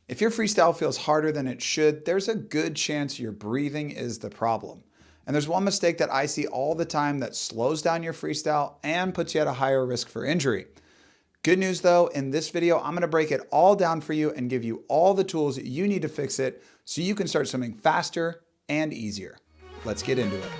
If your freestyle feels harder than it should, there's a good chance your breathing is the problem. And there's one mistake that I see all the time that slows down your freestyle and puts you at a higher risk for injury. Good news though, in this video, I'm gonna break it all down for you and give you all the tools you need to fix it so you can start swimming faster and easier. Let's get into it.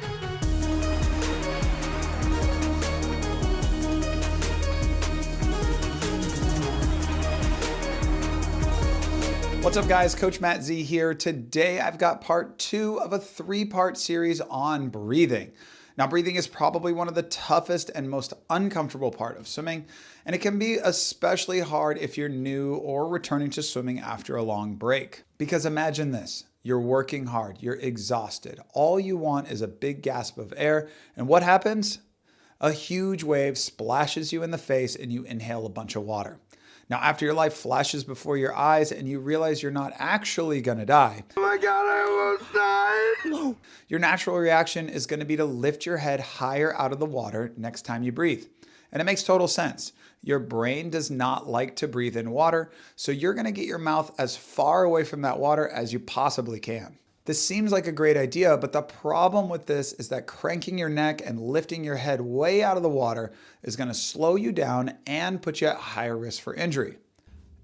What's up guys, Coach Matt Z here. Today I've got part 2 of a 3-part series on breathing. Now breathing is probably one of the toughest and most uncomfortable part of swimming, and it can be especially hard if you're new or returning to swimming after a long break. Because imagine this, you're working hard, you're exhausted, all you want is a big gasp of air, and what happens? A huge wave splashes you in the face and you inhale a bunch of water. Now, after your life flashes before your eyes and you realize you're not actually gonna die, oh my God, I almost died. Your natural reaction is gonna be to lift your head higher out of the water next time you breathe. And it makes total sense. Your brain does not like to breathe in water, so you're gonna get your mouth as far away from that water as you possibly can. This seems like a great idea, but the problem with this is that cranking your neck and lifting your head way out of the water is going to slow you down and put you at higher risk for injury.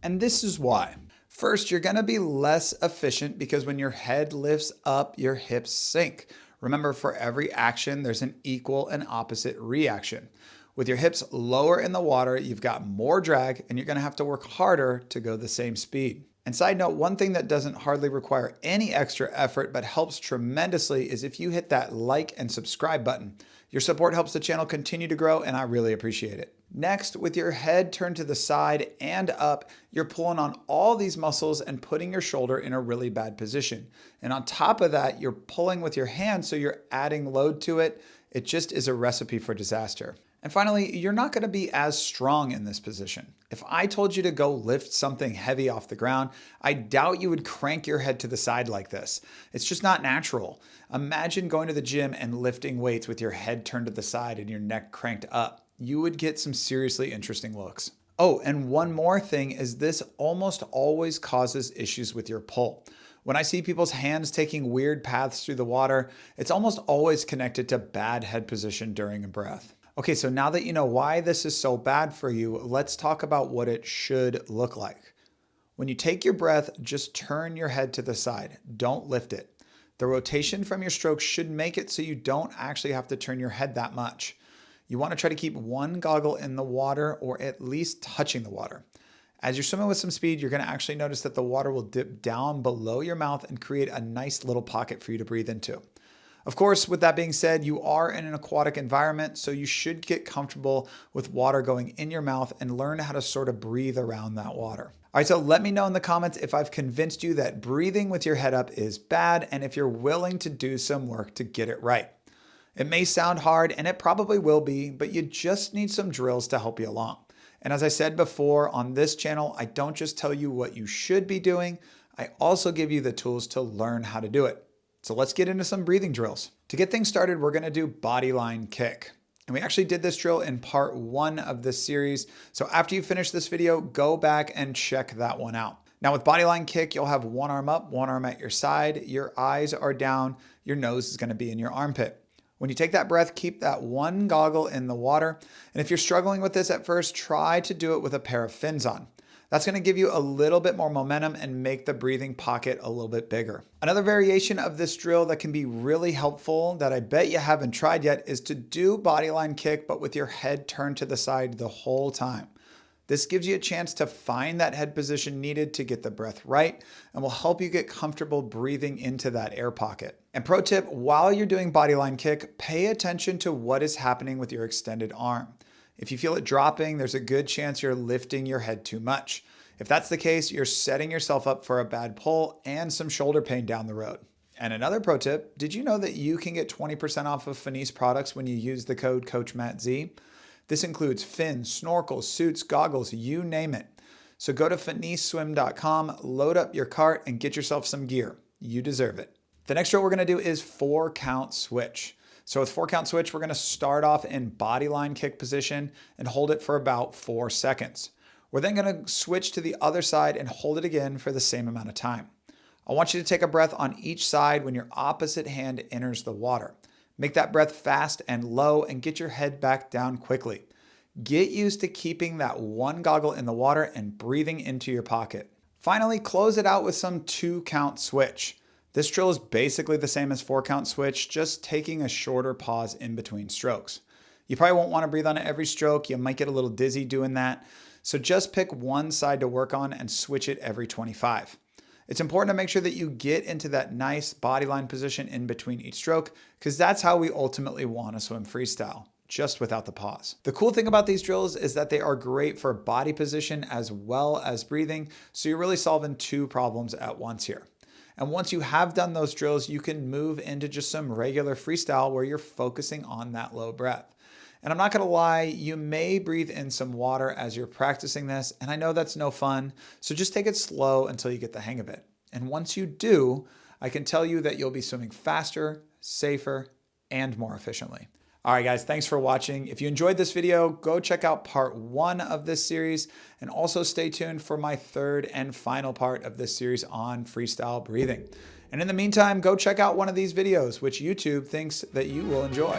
And this is why. First, you're going to be less efficient because when your head lifts up, your hips sink. Remember, for every action, there's an equal and opposite reaction. With your hips lower in the water, you've got more drag and you're going to have to work harder to go the same speed. And side note, one thing that doesn't hardly require any extra effort but helps tremendously is if you hit that like and subscribe button. Your support helps the channel continue to grow and I really appreciate it. Next, with your head turned to the side and up, you're pulling on all these muscles and putting your shoulder in a really bad position. And on top of that, you're pulling with your hand, so you're adding load to it. It just is a recipe for disaster. And finally, you're not going to be as strong in this position. If I told you to go lift something heavy off the ground, I doubt you would crank your head to the side like this. It's just not natural. Imagine going to the gym and lifting weights with your head turned to the side and your neck cranked up. You would get some seriously interesting looks. Oh, and one more thing is this almost always causes issues with your pull. When I see people's hands taking weird paths through the water, it's almost always connected to bad head position during a breath. Okay, so now that you know why this is so bad for you, let's talk about what it should look like. When you take your breath, just turn your head to the side. Don't lift it. The rotation from your stroke should make it so you don't actually have to turn your head that much. You want to try to keep one goggle in the water or at least touching the water. As you're swimming with some speed, you're going to actually notice that the water will dip down below your mouth and create a nice little pocket for you to breathe into. Of course, with that being said, you are in an aquatic environment, so you should get comfortable with water going in your mouth and learn how to sort of breathe around that water. All right, so let me know in the comments if I've convinced you that breathing with your head up is bad and if you're willing to do some work to get it right. It may sound hard, and it probably will be, but you just need some drills to help you along. And as I said before, on this channel, I don't just tell you what you should be doing, I also give you the tools to learn how to do it. So let's get into some breathing drills. To get things started, we're gonna do bodyline kick. And we actually did this drill in part 1 of this series. So after you finish this video, go back and check that one out. Now with bodyline kick, you'll have one arm up, one arm at your side, your eyes are down, your nose is gonna be in your armpit. When you take that breath, keep that one goggle in the water. And if you're struggling with this at first, try to do it with a pair of fins on. That's going to give you a little bit more momentum and make the breathing pocket a little bit bigger. Another variation of this drill that can be really helpful that I bet you haven't tried yet is to do bodyline kick, but with your head turned to the side the whole time. This gives you a chance to find that head position needed to get the breath right and will help you get comfortable breathing into that air pocket. And pro tip, while you're doing bodyline kick, pay attention to what is happening with your extended arm. If you feel it dropping, there's a good chance you're lifting your head too much. If that's the case, you're setting yourself up for a bad pull and some shoulder pain down the road. And another pro tip, did you know that you can get 20% off of Finis products when you use the code CoachMattZ? This includes fins, snorkels, suits, goggles, you name it. So go to finisswim.com, load up your cart, and get yourself some gear. You deserve it. The next drill we're gonna do is 4-count switch. So with 4-count switch, we're gonna start off in bodyline kick position and hold it for about 4 seconds. We're then going to switch to the other side and hold it again for the same amount of time. I want you to take a breath on each side when your opposite hand enters the water. Make that breath fast and low and get your head back down quickly. Get used to keeping that one goggle in the water and breathing into your pocket. Finally, close it out with some 2-count switch. This drill is basically the same as 4-count switch, just taking a shorter pause in between strokes. You probably won't want to breathe on every stroke. You might get a little dizzy doing that. So just pick one side to work on and switch it every 25. It's important to make sure that you get into that nice bodyline position in between each stroke, because that's how we ultimately want to swim freestyle, just without the pause. The cool thing about these drills is that they are great for body position as well as breathing, so you're really solving 2 problems at once here. And once you have done those drills, you can move into just some regular freestyle where you're focusing on that low breath. And I'm not gonna lie, you may breathe in some water as you're practicing this, and I know that's no fun, so just take it slow until you get the hang of it. And once you do, I can tell you that you'll be swimming faster, safer, and more efficiently. All right, guys, thanks for watching. If you enjoyed this video, go check out part 1 of this series, and also stay tuned for my 3rd and final part of this series on freestyle breathing. And in the meantime, go check out one of these videos, which YouTube thinks that you will enjoy.